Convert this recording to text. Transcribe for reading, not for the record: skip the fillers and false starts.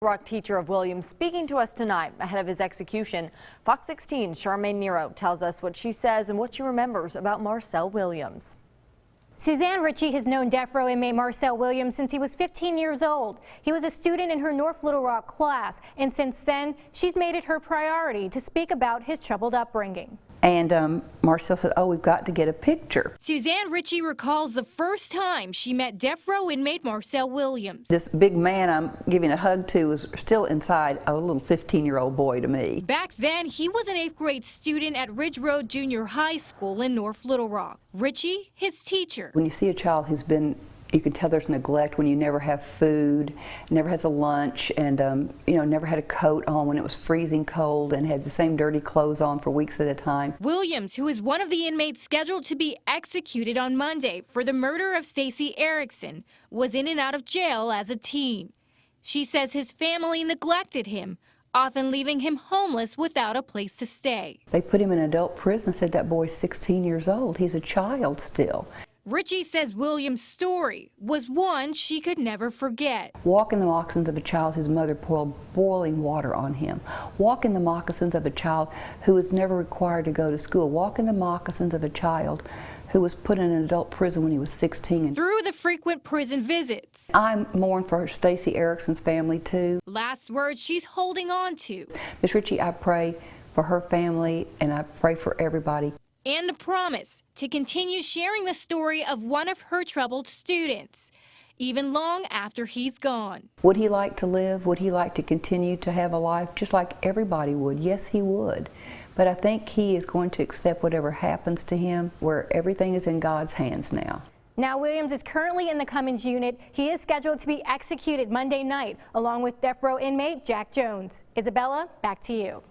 Rock teacher of Williams speaking to us tonight ahead of his execution. Fox 16's Charmaine Nero tells us what she says and what she remembers about Marcel Williams. Suzanne Ritchie has known death row inmate Marcel Williams since he was 15 years old. He was a student in her North Little Rock class, and since then, she's made it her priority to speak about his troubled upbringing. And Marcel said, "Oh, we've got to get a picture." Suzanne Ritchie recalls the first time she met death row inmate Marcel Williams. This big man I'm giving a hug to was still inside a little 15-year-old boy to me. Back then, he was an 8th grade student at Ridge Road Junior High School in North Little Rock. Ritchie, his teacher. When you see a child who's been, you can tell there's neglect when you never have food, never has a lunch, and never had a coat on when it was freezing cold, and had the same dirty clothes on for weeks at a time. Williams, who is one of the inmates scheduled to be executed on Monday for the murder of Stacey Erickson, was in and out of jail as a teen. She says his family neglected him, often leaving him homeless without a place to stay. They put him in adult prison and said that boy's 16 years old. He's a child still. Ritchie says Williams' story was one she could never forget. Walk in the moccasins of a child whose mother poured boiling water on him. Walk in the moccasins of a child who was never required to go to school. Walk in the moccasins of a child who was put in an adult prison when he was 16. Through the frequent prison visits, I mourn for Stacey Erickson's family too. Last words she's holding on to. Miss Ritchie, I pray for her family and I pray for everybody. And a promise to continue sharing the story of one of her troubled students, even long after he's gone. Would he like to live? Would he like to continue to have a life just like everybody would? Yes, he would. But I think he is going to accept whatever happens to him, where everything is in God's hands now. Now Williams is currently in the Cummins unit. He is scheduled to be executed Monday night, along with death row inmate Jack Jones. Isabella, back to you.